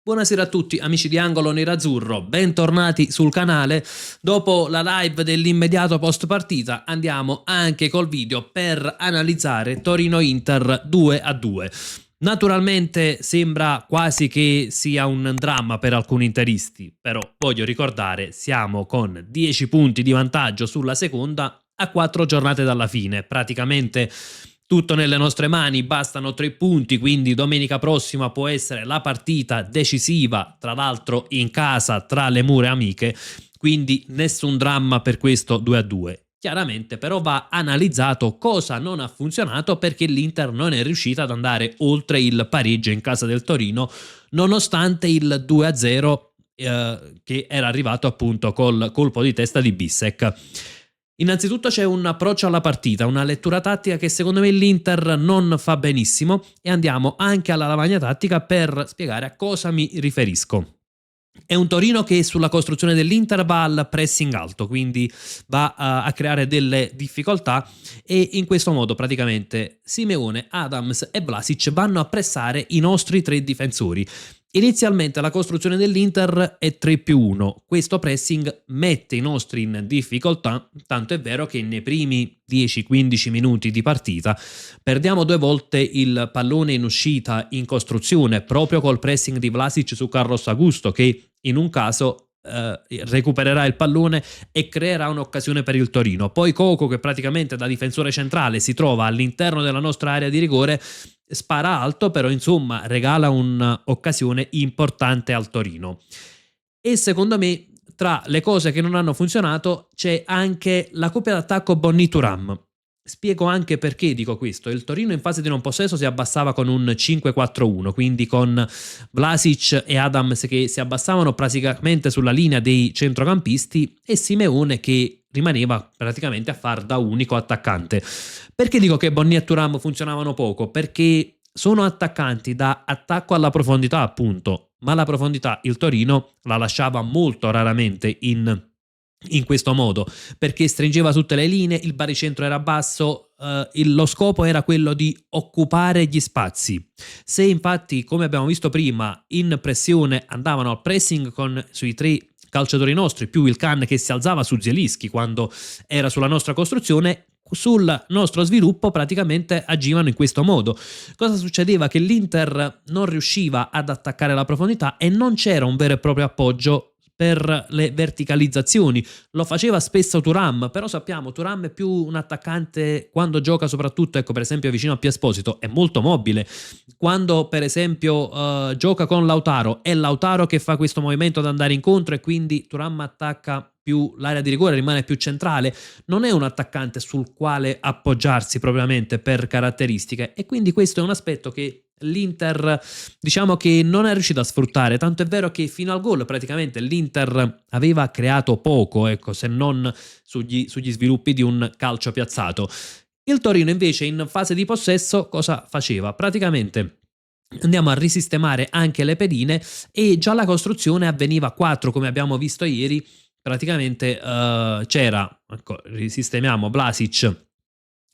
Buonasera a tutti amici di Angolo Nerazzurro, bentornati sul canale. Dopo la live dell'immediato post partita andiamo anche col video per analizzare Torino-Inter 2-2. Naturalmente sembra quasi che sia un dramma per alcuni interisti, però voglio ricordare siamo con 10 punti di vantaggio sulla seconda a 4 giornate dalla fine, praticamente tutto nelle nostre mani, bastano 3 punti, quindi domenica prossima può essere la partita decisiva, tra l'altro in casa tra le mura amiche, quindi nessun dramma per questo 2-2. Chiaramente però va analizzato cosa non ha funzionato perché l'Inter non è riuscita ad andare oltre il pareggio in casa del Torino, nonostante il 2-0 che era arrivato appunto col colpo di testa di Bissek. Innanzitutto c'è un approccio alla partita, una lettura tattica che secondo me l'Inter non fa benissimo e andiamo anche alla lavagna tattica per spiegare a cosa mi riferisco. È un Torino che sulla costruzione dell'Inter va al pressing alto, quindi va a creare delle difficoltà e in questo modo praticamente Simeone, Adams e Vlasic vanno a pressare i nostri tre difensori. Inizialmente la costruzione dell'Inter è 3+1, questo pressing mette i nostri in difficoltà, tanto è vero che nei primi 10-15 minuti di partita perdiamo 2 volte il pallone in uscita in costruzione proprio col pressing di Vlasic su Carlos Augusto che in un caso recupererà il pallone e creerà un'occasione per il Torino. Poi Coco, che praticamente da difensore centrale si trova all'interno della nostra area di rigore, spara alto, però insomma regala un'occasione importante al Torino. E secondo me tra le cose che non hanno funzionato c'è anche la coppia d'attacco Bonni-Thuram. Spiego anche perché dico questo. Il Torino in fase di non possesso si abbassava con un 5-4-1, quindi con Vlasic e Adams che si abbassavano praticamente sulla linea dei centrocampisti e Simeone che rimaneva praticamente a far da unico attaccante. Perché dico che Bonni e Thuram funzionavano poco? Perché sono attaccanti da attacco alla profondità, appunto, ma la profondità il Torino la lasciava molto raramente in questo modo, perché stringeva tutte le linee, il baricentro era basso, lo scopo era quello di occupare gli spazi. Se infatti, come abbiamo visto prima, in pressione andavano al pressing sui tre calciatori nostri, più il Can che si alzava su Zielinski quando era sulla nostra costruzione, sul nostro sviluppo praticamente agivano in questo modo. Cosa succedeva? Che l'Inter non riusciva ad attaccare la profondità e non c'era un vero e proprio appoggio per le verticalizzazioni. Lo faceva spesso Thuram, però sappiamo Thuram è più un attaccante quando gioca, soprattutto ecco per esempio vicino a Esposito, è molto mobile. Quando per esempio gioca con Lautaro, è Lautaro che fa questo movimento ad andare incontro e quindi Thuram attacca più l'area di rigore, rimane più centrale, non è un attaccante sul quale appoggiarsi propriamente per caratteristiche e quindi questo è un aspetto che l'Inter diciamo che non è riuscito a sfruttare, tanto è vero che fino al gol praticamente l'Inter aveva creato poco, ecco, se non sugli sviluppi di un calcio piazzato. Il Torino invece in fase di possesso cosa faceva? Praticamente andiamo a risistemare anche le pedine e già la costruzione avveniva a 4 come abbiamo visto ieri, praticamente c'era, ecco, risistemiamo Vlasic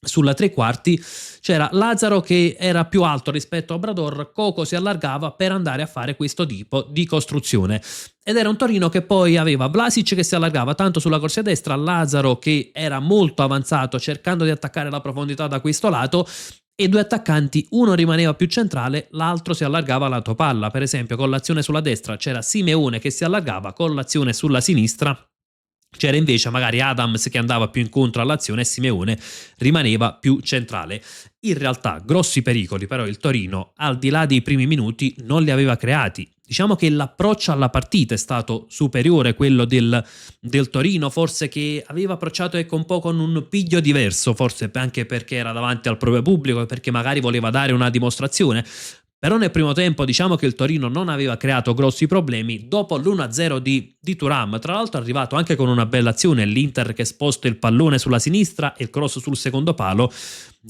sulla tre quarti, c'era Lazzaro che era più alto rispetto a Obrador, Coco si allargava per andare a fare questo tipo di costruzione ed era un Torino che poi aveva Vlasic che si allargava tanto sulla corsia destra, Lazzaro che era molto avanzato cercando di attaccare la profondità da questo lato e due attaccanti, uno rimaneva più centrale, l'altro si allargava lato palla. Per esempio con l'azione sulla destra c'era Simeone che si allargava, con l'azione sulla sinistra c'era invece magari Adams che andava più incontro all'azione e Simeone rimaneva più centrale. In realtà grossi pericoli però il Torino al di là dei primi minuti non li aveva creati. Diciamo che l'approccio alla partita è stato superiore quello del Torino, forse che aveva approcciato ecco un po' con un piglio diverso, forse anche perché era davanti al proprio pubblico e perché magari voleva dare una dimostrazione. Però nel primo tempo diciamo che il Torino non aveva creato grossi problemi dopo l'1-0 di Thuram, tra l'altro è arrivato anche con una bella azione, l'Inter che sposta il pallone sulla sinistra e il cross sul secondo palo,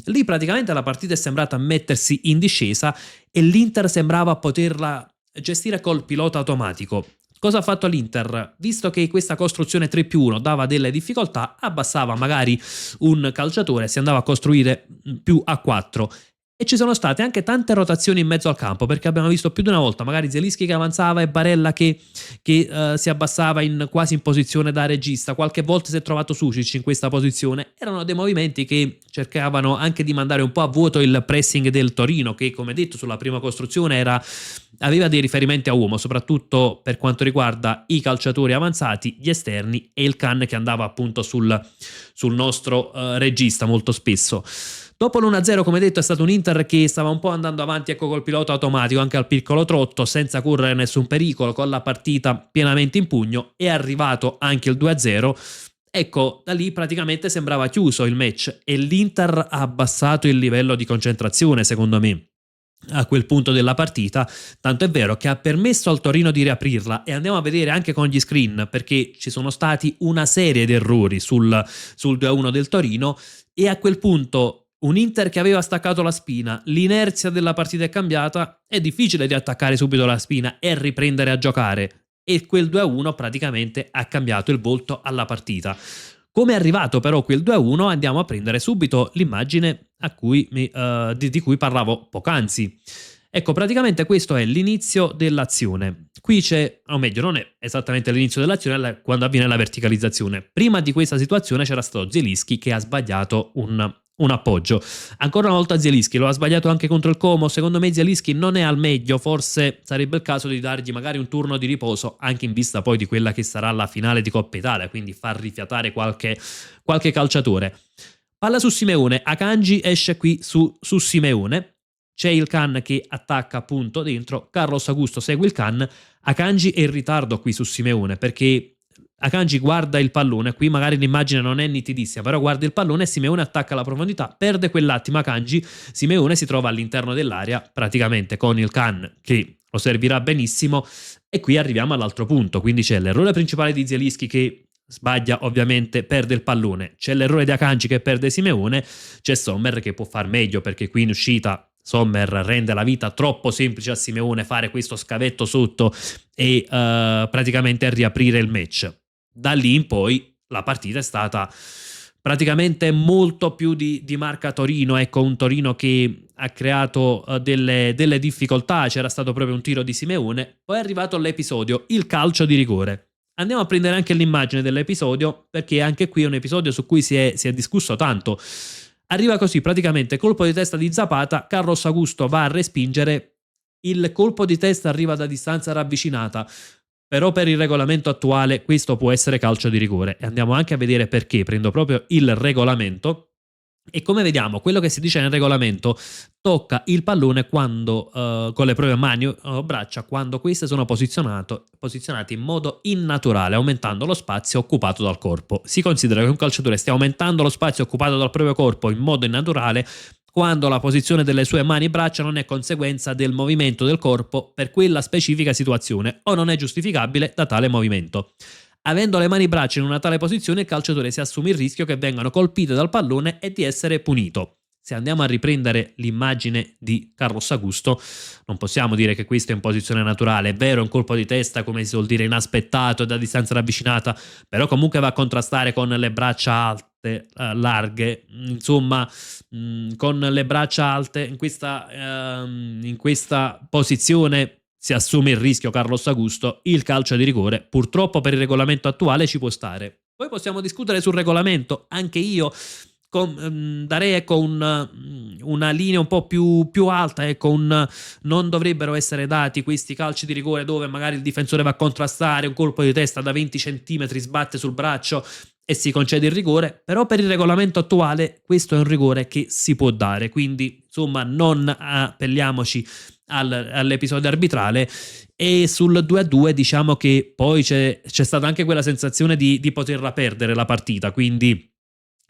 lì praticamente la partita è sembrata mettersi in discesa e l'Inter sembrava poterla gestire col pilota automatico. Cosa ha fatto l'Inter? Visto che questa costruzione 3+1 dava delle difficoltà, abbassava magari un calciatore, si andava a costruire più a 4 E ci sono state anche tante rotazioni in mezzo al campo, perché abbiamo visto più di una volta magari Zielinski che avanzava e Barella che si abbassava quasi in posizione da regista. Qualche volta si è trovato Sušić in questa posizione. Erano dei movimenti che cercavano anche di mandare un po' a vuoto il pressing del Torino, che come detto sulla prima costruzione aveva dei riferimenti a uomo, soprattutto per quanto riguarda i calciatori avanzati, gli esterni e il Can che andava appunto sul nostro regista molto spesso. Dopo l'1-0, come detto, è stato un Inter che stava un po' andando avanti, ecco, col pilota automatico, anche al piccolo trotto, senza correre nessun pericolo, con la partita pienamente in pugno. È arrivato anche il 2-0. Ecco, da lì praticamente sembrava chiuso il match e l'Inter ha abbassato il livello di concentrazione, secondo me, a quel punto della partita, tanto è vero che ha permesso al Torino di riaprirla. E andiamo a vedere anche con gli screen, perché ci sono stati una serie di errori sul 2-1 del Torino, e a quel punto un Inter che aveva staccato la spina, l'inerzia della partita è cambiata, è difficile riattaccare subito la spina e riprendere a giocare, e quel 2-1 praticamente ha cambiato il volto alla partita. Come è arrivato però quel 2-1 andiamo a prendere subito l'immagine di cui parlavo poc'anzi. Ecco, praticamente questo è l'inizio dell'azione. Qui c'è, o meglio, non è esattamente l'inizio dell'azione, è quando avviene la verticalizzazione. Prima di questa situazione c'era stato Zielinski che ha sbagliato un appoggio. Ancora una volta Zielinski lo ha sbagliato anche contro il Como. Secondo me Zielinski non è al meglio, forse sarebbe il caso di dargli magari un turno di riposo, anche in vista poi di quella che sarà la finale di Coppa Italia, quindi far rifiatare qualche calciatore. Palla su Simeone, Akanji esce qui su Simeone, c'è il Can che attacca appunto dentro, Carlos Augusto segue il Can, Akanji è in ritardo qui su Simeone perché Akanji guarda il pallone, qui magari l'immagine non è nitidissima, però guarda il pallone e Simeone attacca la profondità, perde quell'attimo Akanji, Simeone si trova all'interno dell'area praticamente con il Can che lo servirà benissimo, e qui arriviamo all'altro punto, quindi c'è l'errore principale di Zielinski che sbaglia, ovviamente perde il pallone, c'è l'errore di Akanji che perde Simeone, c'è Sommer che può far meglio perché qui in uscita Sommer rende la vita troppo semplice a Simeone fare questo scavetto sotto e praticamente riaprire il match. Da lì in poi la partita è stata praticamente molto più di marca Torino, ecco, un Torino che ha creato delle difficoltà, c'era stato proprio un tiro di Simeone, poi è arrivato l'episodio, il calcio di rigore. Andiamo a prendere anche l'immagine dell'episodio, perché anche qui è un episodio su cui si è discusso tanto. Arriva così praticamente colpo di testa di Zapata, Carlos Augusto va a respingere, il colpo di testa arriva da distanza ravvicinata, però per il regolamento attuale questo può essere calcio di rigore, e andiamo anche a vedere perché. Prendo proprio il regolamento e come vediamo quello che si dice nel regolamento tocca il pallone quando con le proprie mani o braccia quando queste sono posizionate in modo innaturale, aumentando lo spazio occupato dal corpo. Si considera che un calciatore stia aumentando lo spazio occupato dal proprio corpo in modo innaturale quando la posizione delle sue mani e braccia non è conseguenza del movimento del corpo per quella specifica situazione o non è giustificabile da tale movimento. Avendo le mani e braccia in una tale posizione, il calciatore si assume il rischio che vengano colpite dal pallone e di essere punito. Se andiamo a riprendere l'immagine di Carlos Augusto, non possiamo dire che questo è in posizione naturale. È vero, è un colpo di testa, come si suol dire, inaspettato e da distanza ravvicinata, però comunque va a contrastare con le braccia alte, larghe, insomma, con le braccia alte in questa posizione si assume il rischio Carlos Augusto, il calcio di rigore purtroppo per il regolamento attuale ci può stare. Poi possiamo discutere sul regolamento, anche io darei ecco una linea un po' più alta, ecco, non dovrebbero essere dati questi calci di rigore dove magari il difensore va a contrastare, un colpo di testa da 20 centimetri sbatte sul braccio e si concede il rigore, però per il regolamento attuale questo è un rigore che si può dare, quindi insomma non appelliamoci all'episodio arbitrale. E sul 2-2 diciamo che poi c'è stata anche quella sensazione di poterla perdere la partita, quindi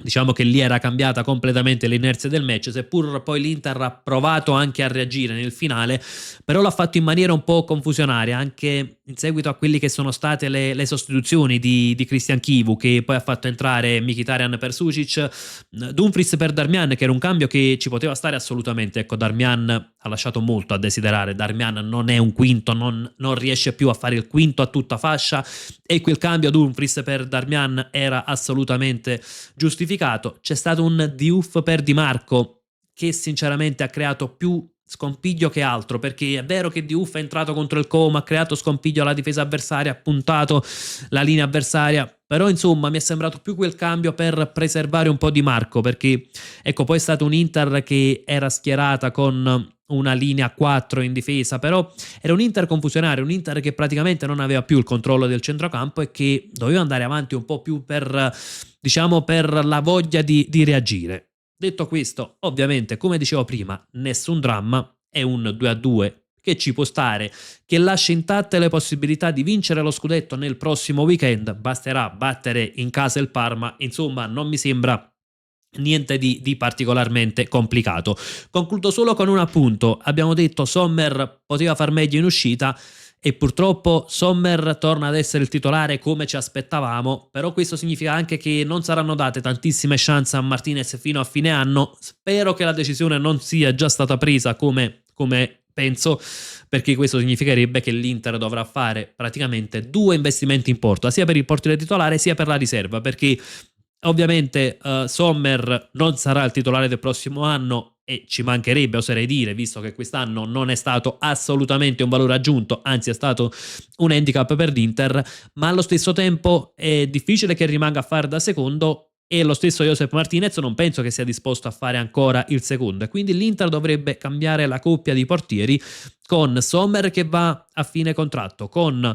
diciamo che lì era cambiata completamente l'inerzia del match, seppur poi l'Inter ha provato anche a reagire nel finale, però l'ha fatto in maniera un po' confusionaria, anche in seguito a quelli che sono state le sostituzioni di Christian Chivu, che poi ha fatto entrare Mkhitaryan per Sušić, Dumfries per Darmian, che era un cambio che ci poteva stare assolutamente. Ecco, Darmian ha lasciato molto a desiderare, Darmian non è un quinto, non riesce più a fare il quinto a tutta fascia, e quel cambio Dumfries per Darmian era assolutamente giustificato. C'è stato un Diouf per Di Marco che sinceramente ha creato più scompiglio che altro, perché è vero che Diouf è entrato contro il Como, ha creato scompiglio alla difesa avversaria, ha puntato la linea avversaria, però insomma mi è sembrato più quel cambio per preservare un po' di Marco, perché ecco, poi è stato un Inter che era schierata con una linea 4 in difesa, però era un Inter confusionario, un Inter che praticamente non aveva più il controllo del centrocampo e che doveva andare avanti un po' più per, diciamo, per la voglia di reagire. Detto questo, ovviamente, come dicevo prima, nessun dramma, è un 2-2 che ci può stare, che lascia intatte le possibilità di vincere lo scudetto nel prossimo weekend, basterà battere in casa il Parma, insomma non mi sembra niente di particolarmente complicato. Concludo solo con un appunto, abbiamo detto Sommer poteva far meglio in uscita, e purtroppo Sommer torna ad essere il titolare come ci aspettavamo, però questo significa anche che non saranno date tantissime chance a Martinez fino a fine anno. Spero che la decisione non sia già stata presa come penso, perché questo significherebbe che l'Inter dovrà fare praticamente 2 investimenti in porta, sia per il portiere titolare sia per la riserva, perché ovviamente Sommer non sarà il titolare del prossimo anno, e ci mancherebbe, oserei dire, visto che quest'anno non è stato assolutamente un valore aggiunto, anzi è stato un handicap per l'Inter, ma allo stesso tempo è difficile che rimanga a fare da secondo, e lo stesso Josep Martinez non penso che sia disposto a fare ancora il secondo, e quindi l'Inter dovrebbe cambiare la coppia di portieri, con Sommer che va a fine contratto, con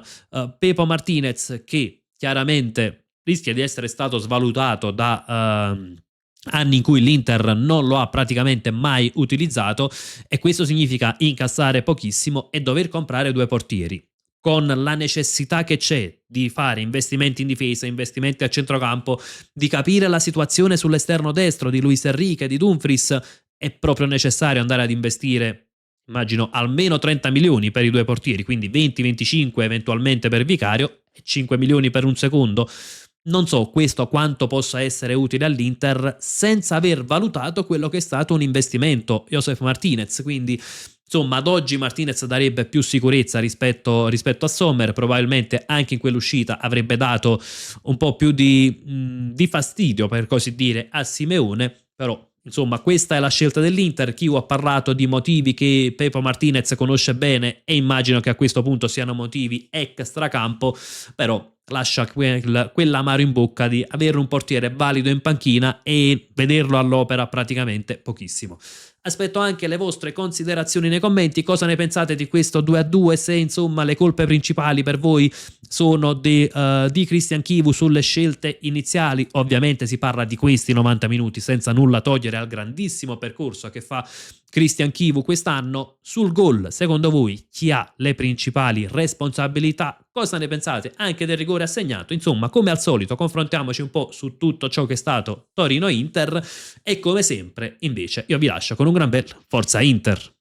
Pepo Martinez che chiaramente rischia di essere stato svalutato da anni in cui l'Inter non lo ha praticamente mai utilizzato, e questo significa incassare pochissimo e dover comprare 2 portieri, con la necessità che c'è di fare investimenti in difesa, investimenti a centrocampo, di capire la situazione sull'esterno destro di Luis Enrique, di Dumfries. È proprio necessario andare ad investire, immagino, almeno 30 milioni per i 2 portieri, quindi 20-25 eventualmente per Vicario e 5 milioni per un secondo. Non so questo quanto possa essere utile all'Inter senza aver valutato quello che è stato un investimento Josef Martinez, quindi insomma ad oggi Martinez darebbe più sicurezza rispetto a Sommer, probabilmente anche in quell'uscita avrebbe dato un po' più di fastidio, per così dire, a Simeone, però insomma questa è la scelta dell'Inter. Io ho parlato di motivi che Pepo Martinez conosce bene e immagino che a questo punto siano motivi extracampo, però lascia quell'amaro in bocca di avere un portiere valido in panchina e vederlo all'opera praticamente pochissimo. Aspetto anche le vostre considerazioni nei commenti, cosa ne pensate di questo 2-2, se insomma le colpe principali per voi sono di Christian Chivu sulle scelte iniziali. Ovviamente si parla di questi 90 minuti senza nulla togliere al grandissimo percorso che fa Christian Chivu quest'anno. Sul gol, secondo voi chi ha le principali responsabilità? Cosa ne pensate anche del rigore assegnato? Insomma, come al solito confrontiamoci un po' su tutto ciò che è stato Torino-Inter, e come sempre invece io vi lascio con un gran bel Forza Inter.